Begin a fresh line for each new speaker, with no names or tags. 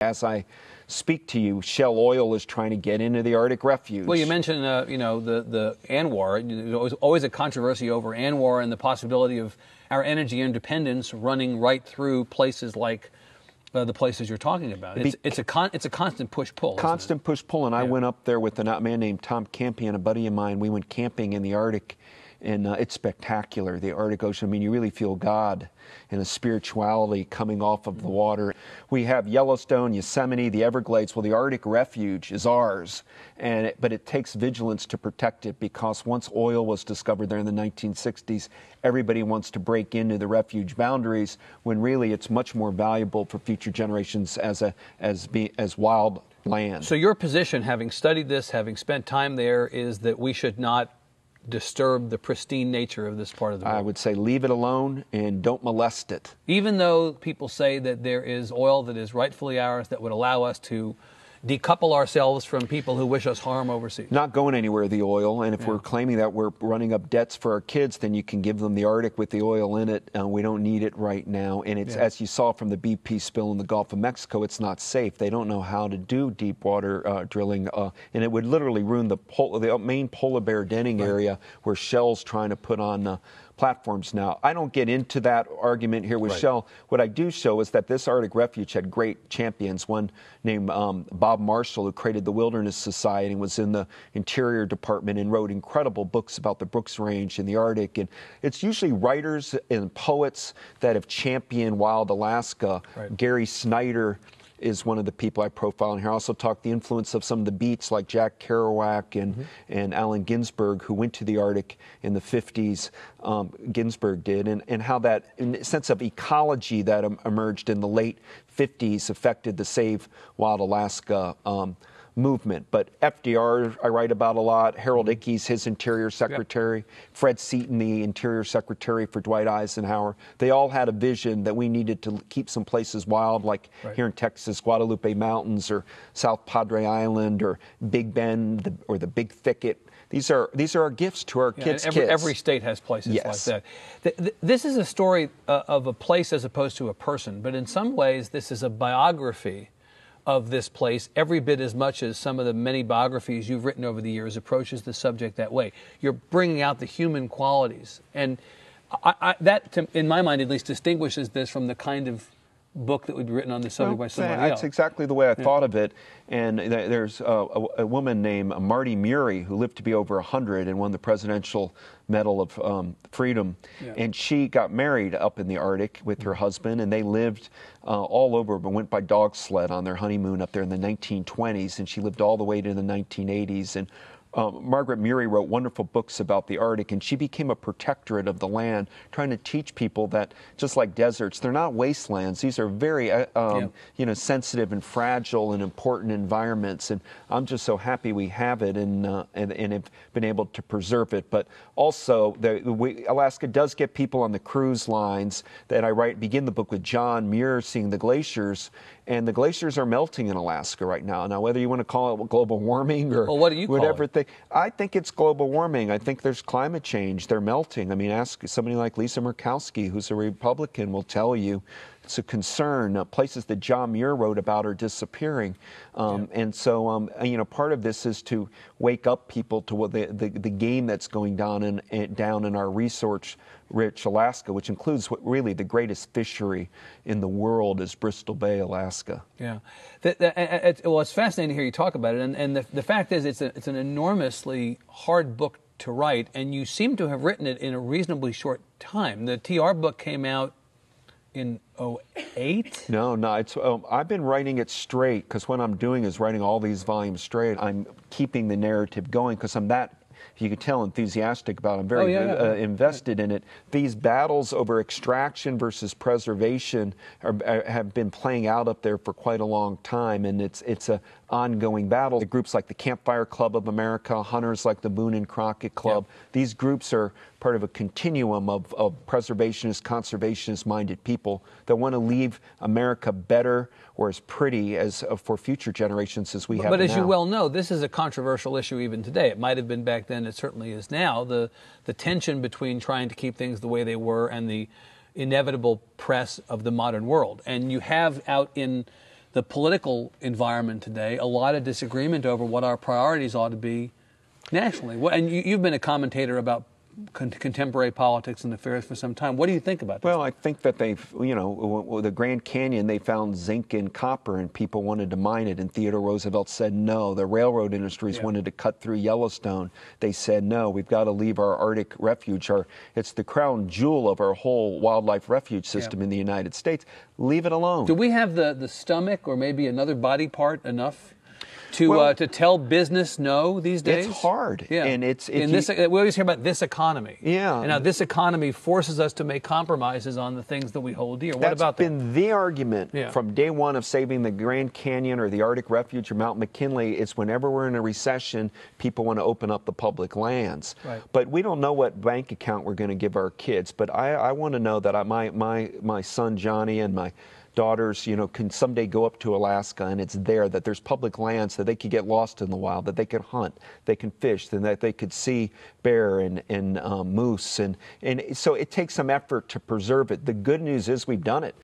As I speak to you, Shell Oil is trying to get into the Arctic refuge.
Well, you mentioned, the ANWR. There's always a controversy over ANWR and the possibility of our energy independence running right through places like the places you're talking about. It's a constant push-pull.
Constant push-pull, and I went up there with a man named Tom Campion, a buddy of mine. We went camping in the Arctic, and it's spectacular, the Arctic Ocean. I mean, you really feel God and a spirituality coming off of the water. We have Yellowstone, Yosemite, the Everglades. Well, the Arctic refuge is ours, but it takes vigilance to protect it, because once oil was discovered there in the 1960s, everybody wants to break into the refuge boundaries, when really it's much more valuable for future generations as wild land.
So your position, having studied this, having spent time there, is that we should not disturb the pristine nature of this part of the world?
I would say leave it alone and don't molest it.
Even though people say that there is oil that is rightfully ours that would allow us to decouple ourselves from people who wish us harm overseas.
Not going anywhere, the oil, and if we're claiming that we're running up debts for our kids, then you can give them the Arctic with the oil in it. We don't need it right now, and it's, as you saw from the BP spill in the Gulf of Mexico, it's not safe. They don't know how to do deep water drilling, and it would literally ruin the main polar bear denning area where Shell's trying to put on platforms now. I don't get into that argument here with Shell. What I do show is that this Arctic refuge had great champions. One named Bob Marshall, who created the Wilderness Society and was in the Interior Department and wrote incredible books about the Brooks Range in the Arctic. And it's usually writers and poets that have championed wild Alaska. Gary Snyder is one of the people I profile in here. I also talk the influence of some of the beats like Jack Kerouac and Allen Ginsberg, who went to the Arctic in the 50s. Ginsberg did, and how that sense of ecology that emerged in the late 50s affected the Save Wild Alaska movement. But FDR, I write about a lot. Harold Ickes, his Interior Secretary. Fred Seaton, the Interior Secretary for Dwight Eisenhower. They all had a vision that we needed to keep some places wild, like here in Texas, Guadalupe Mountains, or South Padre Island, or Big Bend, or the Big Thicket. These are our gifts to our kids.
Every state has places like that. This is a story of a place as opposed to a person, but in some ways this is a biography of this place every bit as much as some of the many biographies you've written over the years approaches the subject that way. You're bringing out the human qualities, and that, in my mind at least, distinguishes this from the kind of book that would be written on the subject by somebody else.
That's exactly the way I thought of it. And there's a woman named Marty Murray who lived to be over 100 and won the Presidential Medal of Freedom. And she got married up in the Arctic with her husband, and they lived all over, but went by dog sled on their honeymoon up there in the 1920s, and she lived all the way to the 1980s. And Margaret Murray wrote wonderful books about the Arctic, and she became a protectorate of the land, trying to teach people that, just like deserts, they're not wastelands. These are very sensitive and fragile and important environments, and I'm just so happy we have it and have been able to preserve it. But also, Alaska does get people on the cruise lines that I begin the book with John Muir seeing the glaciers, and the glaciers are melting in Alaska right now. Now, whether you want to call it global warming or
what do you
whatever
call it?
I think it's global warming. I think there's climate change. They're melting. I mean, ask somebody like Lisa Murkowski, who's a Republican, will tell you it's a concern. Places that John Muir wrote about are disappearing. And so, part of this is to wake up people to what the game that's going down in our resource-rich Alaska, which includes what really the greatest fishery in the world is Bristol Bay, Alaska.
Yeah. It's fascinating to hear you talk about it. And the fact is, it's an enormously hard book to write, and you seem to have written it in a reasonably short time. The TR book came out in 2008?
No, it's, I've been writing it straight, because what I'm doing is writing all these volumes straight. I'm keeping the narrative going because I'm that, you can tell, enthusiastic about it. I'm very invested in it. These battles over extraction versus preservation have been playing out up there for quite a long time, and it's a ongoing battle. The groups like the Campfire Club of America, hunters like the Boone and Crockett Club, these groups are part of a continuum of preservationist, conservationist-minded people that want to leave America better or as pretty as for future generations as we have now.
But as you well know, this is a controversial issue even today. It might have been back then, it certainly is now. The tension between trying to keep things the way they were and the inevitable press of the modern world. And you have out in the political environment today, a lot of disagreement over what our priorities ought to be nationally. And you've been a commentator about contemporary politics and affairs for some time. What do you think about this?
Well, I think that they've, the Grand Canyon, they found zinc and copper and people wanted to mine it, and Theodore Roosevelt said no. The railroad industries wanted to cut through Yellowstone. They said no, we've got to leave our Arctic refuge. It's the crown jewel of our whole wildlife refuge system in the United States. Leave it alone.
Do we have the stomach or maybe another body part enough to tell business no these days?
It's hard.
Yeah.
And
we always hear about this economy.
Yeah.
And now this economy forces us to make compromises on the things that we hold dear. What about that?
That's been the argument from day one of saving the Grand Canyon or the Arctic Refuge or Mount McKinley. It's whenever we're in a recession, people want to open up the public lands.
Right.
But we don't know what bank account we're going to give our kids. But I want to know that my son Johnny and my daughters, can someday go up to Alaska and it's there, that there's public lands that they could get lost in the wild, that they can hunt, they can fish, and that they could see bear and moose. And so it takes some effort to preserve it. The good news is we've done it.